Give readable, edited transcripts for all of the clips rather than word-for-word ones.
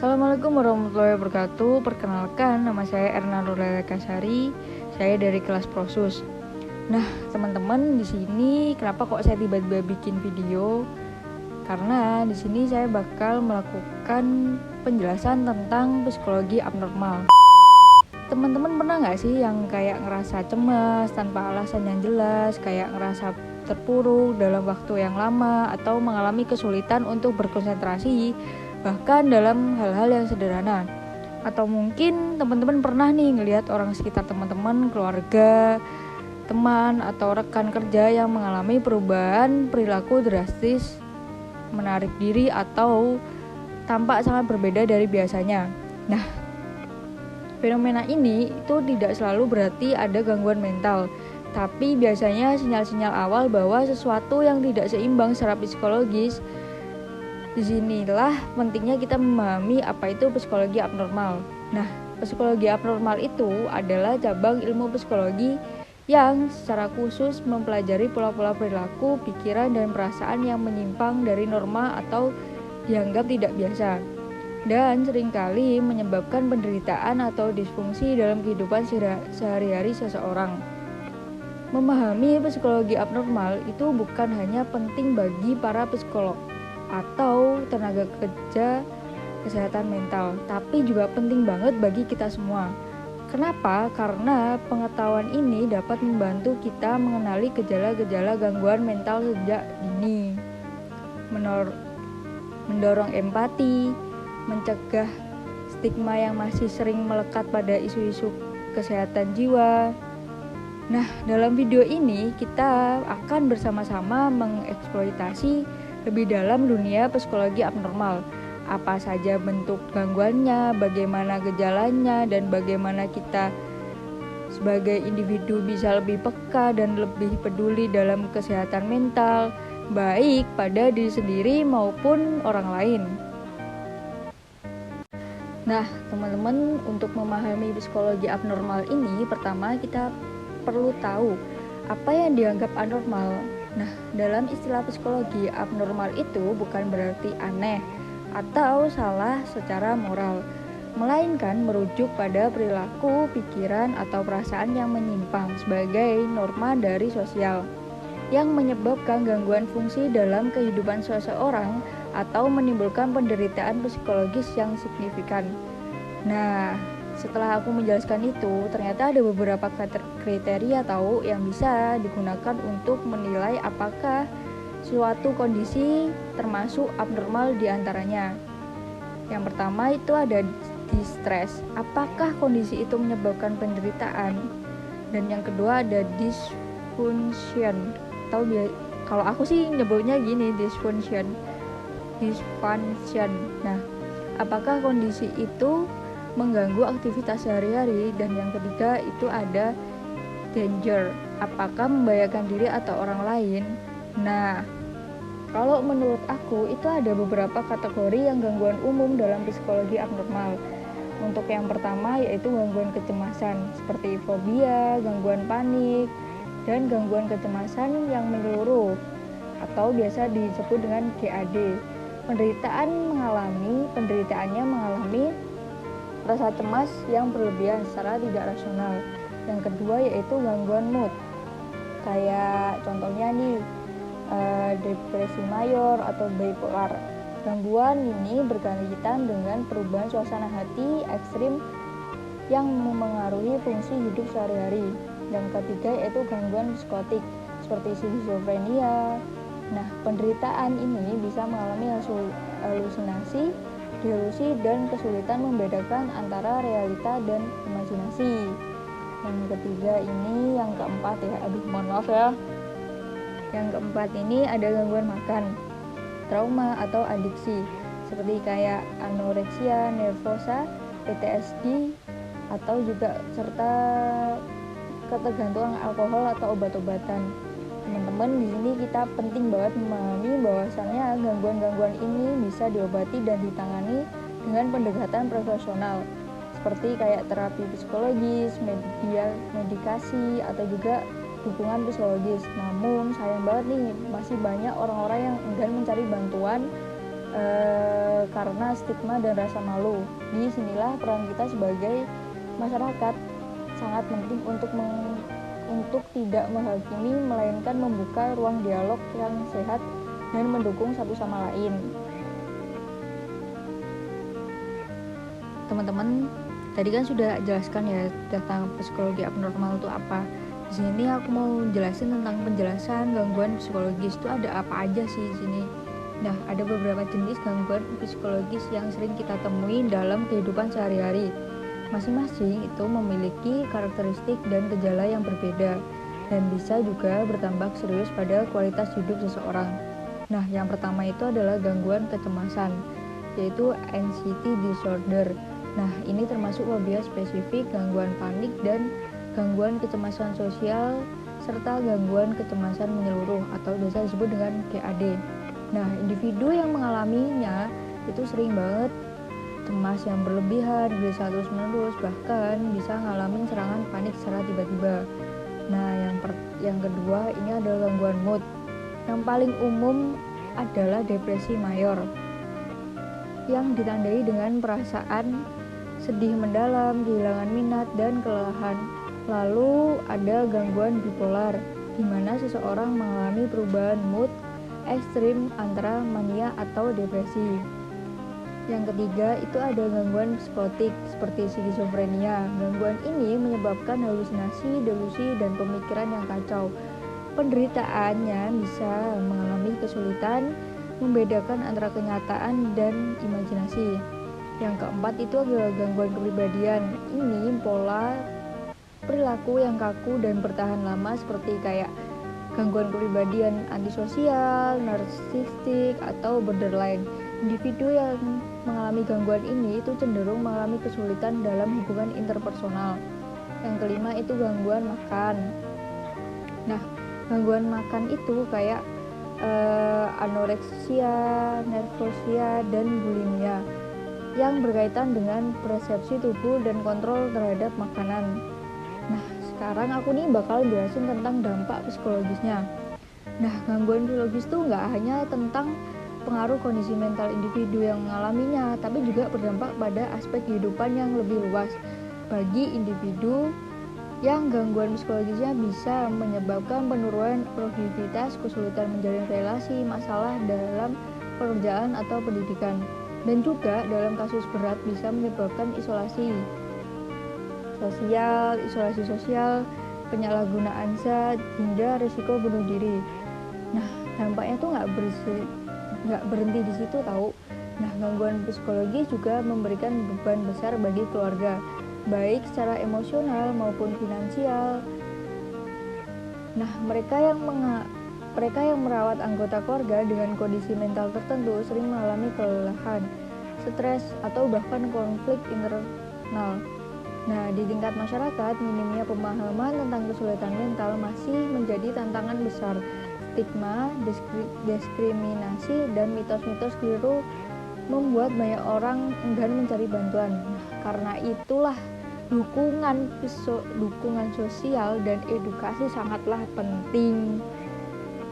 Assalamualaikum warahmatullahi wabarakatuh. Perkenalkan, nama saya Erna Nurlela Kasari. Saya dari kelas Prosus. Nah, teman-teman, di sini kenapa kok saya tiba-tiba bikin video? Karena di sini saya bakal melakukan penjelasan tentang psikologi abnormal. Teman-teman pernah nggak sih yang kayak ngerasa cemas tanpa alasan yang jelas, kayak ngerasa terpuruk dalam waktu yang lama, atau mengalami kesulitan untuk berkonsentrasi bahkan dalam hal-hal yang sederhana? Atau mungkin teman-teman pernah nih ngelihat orang sekitar teman-teman, keluarga, teman, atau rekan kerja yang mengalami perubahan perilaku drastis, menarik diri, atau tampak sangat berbeda dari biasanya. Nah, fenomena ini itu tidak selalu berarti ada gangguan mental, tapi biasanya sinyal-sinyal awal bahwa sesuatu yang tidak seimbang secara psikologis. Disinilah pentingnya kita memahami apa itu psikologi abnormal. Nah, psikologi abnormal itu adalah cabang ilmu psikologi yang secara khusus mempelajari pola-pola perilaku, pikiran, dan perasaan yang menyimpang dari norma atau dianggap tidak biasa, dan seringkali menyebabkan penderitaan atau disfungsi dalam kehidupan sehari-hari seseorang. Memahami psikologi abnormal itu bukan hanya penting bagi para psikolog atau tenaga kerja kesehatan mental, tapi juga penting banget bagi kita semua. Kenapa? Karena pengetahuan ini dapat membantu kita mengenali gejala-gejala gangguan mental sejak dini, mendorong empati, mencegah stigma yang masih sering melekat pada isu-isu kesehatan jiwa. Nah, dalam video ini kita akan bersama-sama mengeksploitasi lebih dalam dunia psikologi abnormal. Apa saja bentuk gangguannya, bagaimana gejalanya, dan bagaimana kita sebagai individu bisa lebih peka dan lebih peduli dalam kesehatan mental, baik pada diri sendiri maupun orang lain. Nah, teman-teman, untuk memahami psikologi abnormal ini, pertama kita perlu tahu apa yang dianggap anormal. Nah, dalam istilah psikologi, abnormal itu bukan berarti aneh atau salah secara moral, melainkan merujuk pada perilaku, pikiran, atau perasaan yang menyimpang sebagai norma dari sosial yang menyebabkan gangguan fungsi dalam kehidupan seseorang atau menimbulkan penderitaan psikologis yang signifikan. Nah, setelah aku menjelaskan itu, ternyata ada beberapa kriteria tahu yang bisa digunakan untuk menilai apakah suatu kondisi termasuk abnormal diantaranya. Yang pertama itu ada distress. Apakah kondisi itu menyebabkan penderitaan? Dan yang kedua ada dysfunction. Atau kalau aku sih nyebutnya gini, dysfunction. Nah, apakah kondisi itu mengganggu aktivitas sehari-hari? Dan yang ketiga itu ada danger, apakah membahayakan diri atau orang lain? Nah, kalau menurut aku itu ada beberapa kategori yang gangguan umum dalam psikologi abnormal. Untuk yang pertama yaitu gangguan kecemasan seperti fobia, gangguan panik, dan gangguan kecemasan yang menyeluruh atau biasa disebut dengan GAD. Penderitaannya mengalami rasa cemas yang berlebihan secara tidak rasional. Yang kedua yaitu gangguan mood, kayak contohnya nih depresi mayor atau bipolar. Gangguan ini berkaitan dengan perubahan suasana hati ekstrim yang memengaruhi fungsi hidup sehari-hari. Yang ketiga yaitu gangguan psikotik seperti skizofrenia. Nah, penderitaan ini bisa mengalami halusinasi, delusi, dan kesulitan membedakan antara realita dan imajinasi. Yang ketiga ini, yang keempat ya, mohon maaf ya. Yang keempat ini ada gangguan makan, trauma atau adiksi seperti kayak anoreksia nervosa, PTSD, atau juga serta ketergantungan alkohol atau obat-obatan. Teman-teman, di sini kita penting banget memahami bahwasannya gangguan-gangguan ini bisa diobati dan ditangani dengan pendekatan profesional seperti kayak terapi psikologis, medikasi, atau juga dukungan psikologis. Namun sayang banget nih, masih banyak orang-orang yang enggan mencari bantuan karena stigma dan rasa malu. Di sinilah peran kita sebagai masyarakat sangat penting untuk tidak menghakimi, melainkan membuka ruang dialog yang sehat dan mendukung satu sama lain. Teman-teman, tadi kan sudah jelaskan ya tentang psikologi abnormal itu apa. Di sini aku mau jelasin tentang penjelasan gangguan psikologis itu ada apa aja sih di sini. Nah, ada beberapa jenis gangguan psikologis yang sering kita temui dalam kehidupan sehari-hari. Masing-masing itu memiliki karakteristik dan gejala yang berbeda dan bisa juga berdampak serius pada kualitas hidup seseorang. Nah, yang pertama itu adalah gangguan kecemasan, yaitu anxiety disorder. Nah, ini termasuk fobia spesifik, gangguan panik, dan gangguan kecemasan sosial, serta gangguan kecemasan menyeluruh atau biasa disebut dengan GAD. Nah, individu yang mengalaminya itu sering banget cemas yang berlebihan, gelisah terus-menerus, bahkan bisa ngalamin serangan panik secara tiba-tiba. Nah, yang kedua ini adalah gangguan mood. Yang paling umum adalah depresi mayor, yang ditandai dengan perasaan sedih mendalam, kehilangan minat, dan kelelahan. Lalu ada gangguan bipolar, di mana seseorang mengalami perubahan mood ekstrim antara mania atau depresi. Yang ketiga itu ada gangguan psikotik seperti skizofrenia. Gangguan ini menyebabkan halusinasi, delusi, dan pemikiran yang kacau. Penderitaannya bisa mengalami kesulitan membedakan antara kenyataan dan imajinasi. Yang keempat itu adalah gangguan kepribadian. Ini pola perilaku yang kaku dan bertahan lama seperti kayak gangguan kepribadian antisosial, narsistik, atau borderline. Individu yang mengalami gangguan ini itu cenderung mengalami kesulitan dalam hubungan interpersonal. Yang kelima itu gangguan makan. Nah, gangguan makan itu kayak anoreksia, nervosia, dan bulimia yang berkaitan dengan persepsi tubuh dan kontrol terhadap makanan. Nah, sekarang aku nih bakal jelasin tentang dampak psikologisnya. Nah, gangguan psikologis itu nggak hanya tentang pengaruh kondisi mental individu yang mengalaminya, tapi juga berdampak pada aspek kehidupan yang lebih luas. Bagi individu yang gangguan psikologisnya bisa menyebabkan penurunan produktivitas, kesulitan menjalin relasi, masalah dalam pekerjaan atau pendidikan, dan juga dalam kasus berat bisa menyebabkan isolasi sosial, penyalahgunaan zat, hingga risiko bunuh diri. Nah, dampaknya tuh nggak berhenti di situ tahu. Nah, gangguan psikologi juga memberikan beban besar bagi keluarga, baik secara emosional maupun finansial. Nah, mereka yang merawat anggota keluarga dengan kondisi mental tertentu sering mengalami kelelahan, stres, atau bahkan konflik internal. Nah, di tingkat masyarakat, minimnya pemahaman tentang kesulitan mental masih menjadi tantangan besar. Stigma, diskriminasi, dan mitos-mitos keliru membuat banyak orang enggan mencari bantuan. Nah, karena itulah dukungan sosial dan edukasi sangatlah penting.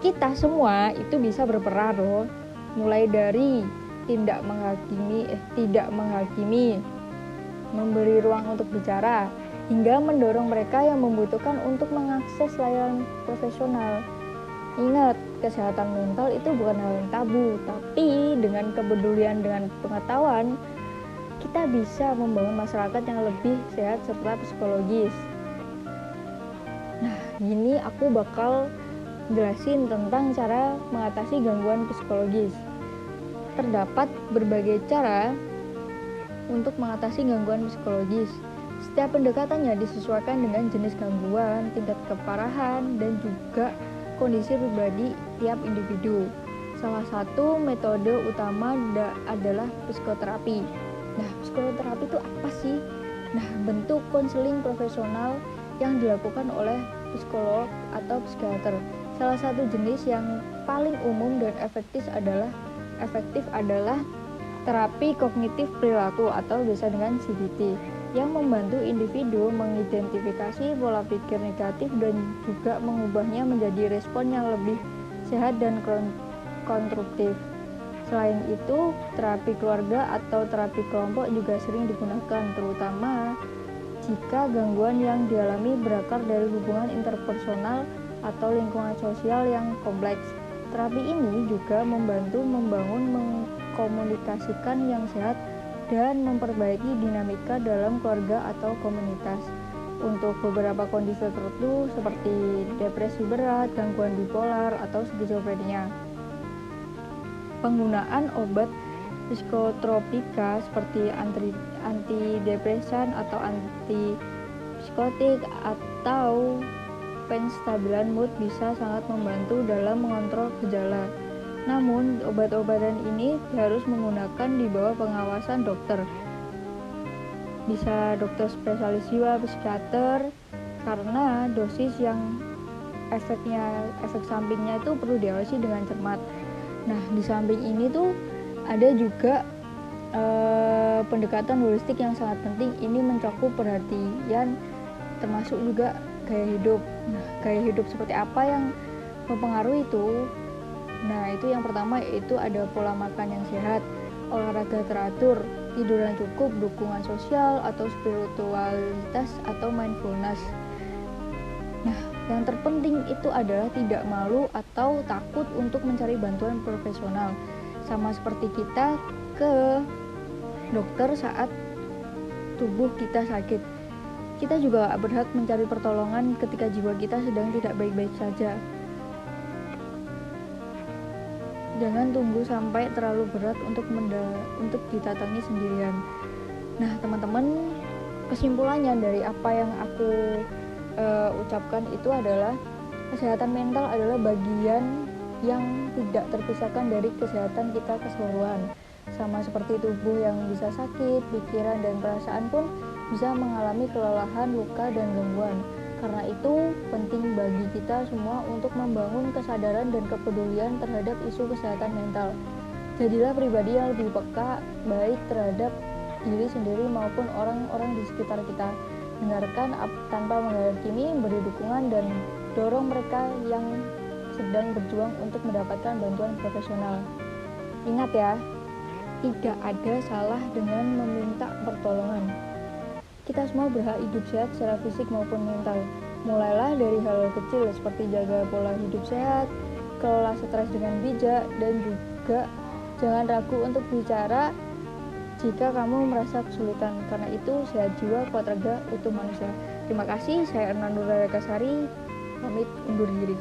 Kita semua itu bisa berperan loh, mulai dari tidak menghakimi, memberi ruang untuk bicara, hingga mendorong mereka yang membutuhkan untuk mengakses layanan profesional. Ingat, kesehatan mental itu bukan hal yang tabu, tapi dengan kepedulian dengan pengetahuan, kita bisa membangun masyarakat yang lebih sehat serta psikologis. Nah, gini aku bakal jelasin tentang cara mengatasi gangguan psikologis. Terdapat berbagai cara untuk mengatasi gangguan psikologis. Setiap pendekatannya disesuaikan dengan jenis gangguan, tingkat keparahan, dan juga kondisi pribadi tiap individu. Salah satu metode utama adalah psikoterapi. Nah, psikoterapi itu apa sih? Nah, bentuk konseling profesional yang dilakukan oleh psikolog atau psikiater. Salah satu jenis yang paling umum dan efektif adalah terapi kognitif perilaku atau biasa dengan CBT, yang membantu individu mengidentifikasi pola pikir negatif dan juga mengubahnya menjadi respon yang lebih sehat dan konstruktif. Selain itu, terapi keluarga atau terapi kelompok juga sering digunakan, terutama jika gangguan yang dialami berakar dari hubungan interpersonal atau lingkungan sosial yang kompleks. Terapi ini juga membantu membangun mengkomunikasikan yang sehat dan memperbaiki dinamika dalam keluarga atau komunitas. Untuk beberapa kondisi tertentu seperti depresi berat, gangguan bipolar, atau skizofrenia. Penggunaan obat psikotropika seperti antidepresan atau antipsikotik atau penstabilan mood bisa sangat membantu dalam mengontrol gejala. Namun, obat-obatan ini harus menggunakan di bawah pengawasan dokter. Bisa dokter spesialis jiwa, psikiater, karena dosis yang efek sampingnya itu perlu diawasi dengan cermat. Nah, di samping ini tuh ada juga pendekatan holistik yang sangat penting. Ini mencakup perhatian, termasuk juga gaya hidup. Nah, gaya hidup seperti apa yang mempengaruhi itu? Nah, itu yang pertama yaitu ada pola makan yang sehat, olahraga teratur, tidur yang cukup, dukungan sosial atau spiritualitas atau mindfulness. Nah, yang terpenting itu adalah tidak malu atau takut untuk mencari bantuan profesional. Sama seperti kita ke dokter saat tubuh kita sakit. Kita juga berhak mencari pertolongan ketika jiwa kita sedang tidak baik-baik saja. Jangan tunggu sampai terlalu berat untuk didatangi sendirian. Nah, teman-teman, kesimpulannya dari apa yang aku ucapkan itu adalah kesehatan mental adalah bagian yang tidak terpisahkan dari kesehatan kita keseluruhan. Sama seperti tubuh yang bisa sakit, pikiran dan perasaan pun bisa mengalami kelelahan, luka, dan gangguan. Karena itu penting bagi kita semua untuk membangun kesadaran dan kepedulian terhadap isu kesehatan mental. Jadilah pribadi yang lebih peka, baik terhadap diri sendiri maupun orang-orang di sekitar kita. Dengarkan tanpa menghakimi, beri dukungan dan dorong mereka yang sedang berjuang untuk mendapatkan bantuan profesional. Ingat ya, tidak ada salah dengan meminta pertolongan. Kita semua berhak hidup sehat secara fisik maupun mental. Mulailah dari hal kecil seperti jaga pola hidup sehat, kelola stres dengan bijak, dan juga jangan ragu untuk bicara jika kamu merasa kesulitan. Karena itu, sehat jiwa, kuat raga, utuh manusia. Terima kasih, saya Ernanur Kasari, pamit undur diri.